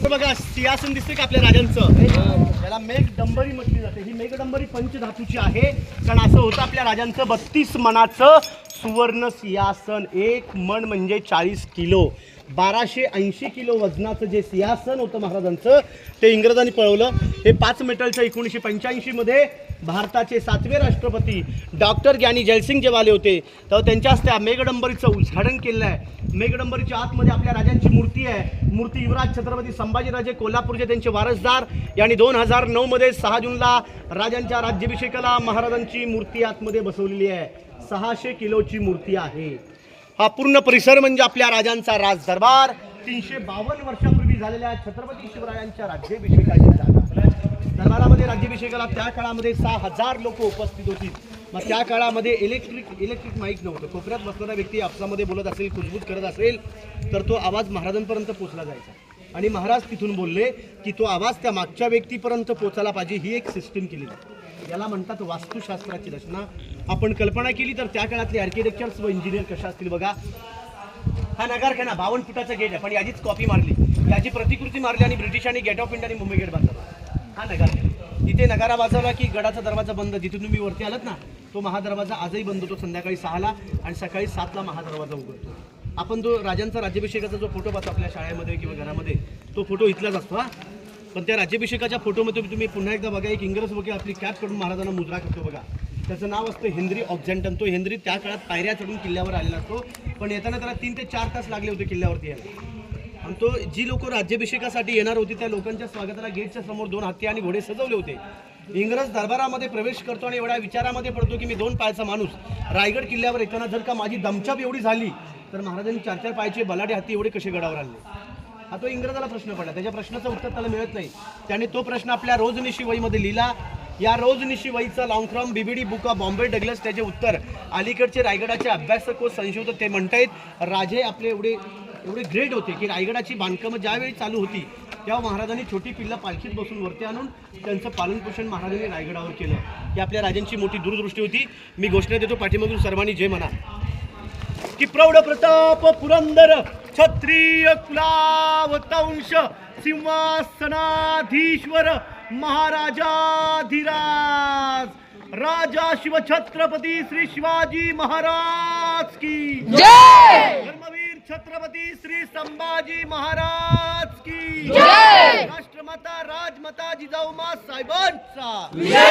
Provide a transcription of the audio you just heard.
बघा सिंहासन दिसते का आपल्या राजांचं, याला मेघडंबरी म्हटली जाते. ही मेघडंबरी पंचधातूची आहे, कारण असं होतं आपल्या राजांचं 32 मणाचं सुवर्ण सिंहासन. एक मण म्हणजे 40 किलो, 1280 किलो वजनाचं जे सिंहासन होतं महाराजांचं ते इंग्रजांनी पळवलं. हे 5 मेटलच्या 1985 मध्ये भारताचे 7वे राष्ट्रपती डॉक्टर ज्ञानी जयसिंग जेव्हा आले होते तेव्हा त्यांच्या हस्ते मेघडंबरीचं उद्घाटन केलं आहे. मेघडंबरीच्या आतमध्ये आपल्या राजांची मूर्ती आहे. मूर्ती युवराज छत्रपती संभाजीराजे कोल्हापूरचे त्यांचे वारसदार यांनी 2009 मध्ये 6 जूनला राजांच्या राज्याभिषेकाला महाराजांची मूर्ती आतमध्ये बसवलेली आहे. 600 किलोची मूर्ती आहे. हा पूर्ण परिसर म्हणजे आपल्या राजांचा राज दरबार. 352 वर्षापूर्वी झालेल्या छत्रपती शिवरायांच्या राज्याभिषेकाची जागा. दरबारामध्ये राज्याभिषेकाला त्या काळामध्ये 6000 लोक उपस्थित होती. मग त्या काळामध्ये इलेक्ट्रिक माईक नव्हतं. कोपऱ्यात बसणारा व्यक्ती आपसामध्ये बोलत असेल, कुजबूज करत असेल तर तो आवाज महाराजांपर्यंत पोहोचला जायचा आणि महाराज तिथून बोलले की तो आवाज त्या मागच्या व्यक्तीपर्यंत पोहोचायला पाहिजे. ही एक सिस्टीम केली जाते, याला म्हणतात वास्तुशास्त्राची रचना. आपण कल्पना केली तर त्या काळातले आर्किटेक्चर्स व इंजिनियर कशा असतील बघा. हा नगारखाना 52 फुटाचा गेट आहे, पण याचीच कॉपी मारली, याची प्रतिकृती मारली आणि ब्रिटिशांनी गेट ऑफ इंडिया आणि मुंबई गेट बांधला. हा नगारखाना, तिथे नगारा वाजवला की गडाचा दरवाजा बंद. जिथून तुम्ही वरती आलात ना तो महादरवाजा आजही बंद होतो संध्याकाळी 6ला आणि सकाळी 7ला महादरवाजा उघडतो. आपण जो राजांचा राज्याभिषेकाचा जो फोटो पाहतो आपल्या शाळेमध्ये किंवा घरामध्ये तो फोटो इथलाच असतो. हा पण त्या राज्याभिषेकाच्या फोटोमध्ये तुम्ही पुन्हा एकदा बघा, एक इंग्रज वकील आपली कॅप करून महाराजांना मुद्रा करतो बघा. त्याचं नाव असतं हेनरी ऑक्झॅन्टन. तो हेनरी त्या काळात पायऱ्या चढून किल्ल्यावर आलेला असतो, पण येताना त्याला 3 ते 4 तास लागले होते किल्ल्यावरती यायला. आणि तो जी लोक राज्याभिषेकासाठी येणार होती त्या लोकांच्या स्वागताला गेटच्या समोर 2 हत्ती आणि घोडे सजवले होते. इंग्रज दरबारामध्ये प्रवेश करतो आणि एवढ्या विचारामध्ये पडतो की मी 2 पायाचा माणूस रायगड किल्ल्यावर येताना जर का माझी दमछाप एवढी झाली तर महाराजांनी 4-4 पायाचे बलाढ्य हत्ती एवढे कसे गडावर आणले. हा तो इंग्रजाला प्रश्न पडला. त्याच्या प्रश्नाचं उत्तर त्याला मिळत नाही. त्याने तो प्रश्न आपल्या रोजनिशी वहीमध्ये लिहिला. या रोजनिशी वहीचा long from BBD book of Bombay Douglas. त्याचे उत्तर अलीकडचे रायगडाचे अभ्यासक व संशोधक ते म्हणतायत राजे आपले एवढे ग्रेट होते की रायगडाची बांधकामं ज्यावेळी चालू होती तेव्हा महाराजांनी छोटी पिल्ला पालखीत बसून वरती आणून त्यांचं पालनपोषण महाराजांनी रायगडावर केलं. ही आपल्या राजांची मोठी दूरदृष्टी होती. मी घोषणा देतो पाठीमागून सर्वांनी जय म्हणा की प्रौढ प्रताप पुरंदर क्षत्रिय कुलावतंश सिंहासनाधीश्वर महाराजाधिराज राजा शिवछत्रपती श्री शिवाजी महाराज की जय. धर्मवीर छत्रपती श्री संभाजी महाराज की जय. राष्ट्रमाता राजमाता जिजाऊमा साहेबांचा जय.